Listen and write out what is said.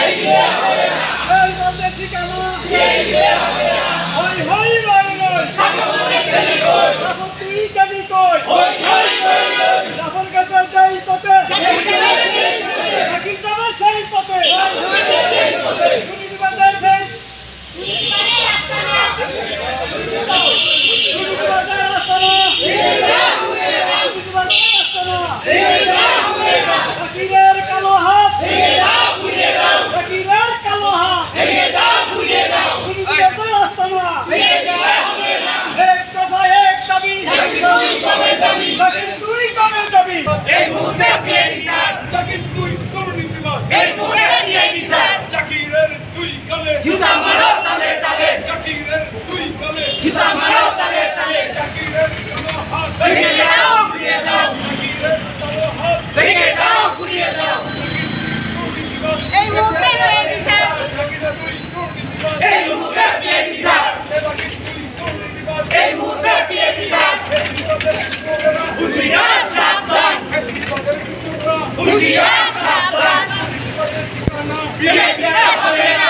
এই বন্ধের ঠিকানা হই হই রই রই রাফন তুই কেবি কই রাফন গেছে যেই পথে জাকির যাবে সেই পথে দুর্নীতিবাদের সেই দুর্নীতিবাদের আস্তানা জাকিরের কালো হাত জাকিরের কালো হাত দুর্নীতিবাদের আস্তানা এক দফা এক দাবি জাকির তুই কবে যাবি জাকির তুই দুর্নীতিবাদ জাকিরের তুই কালে জাকিরের তুই কালে জাকিরের কালো হাত জাকিরের কালো হাত এই মুহূর্তে জাকিরের তুই দুর্নীতিবাদ এই মুহূর্তে হুঁশিয়ার সাবধান বিয়ে হবে না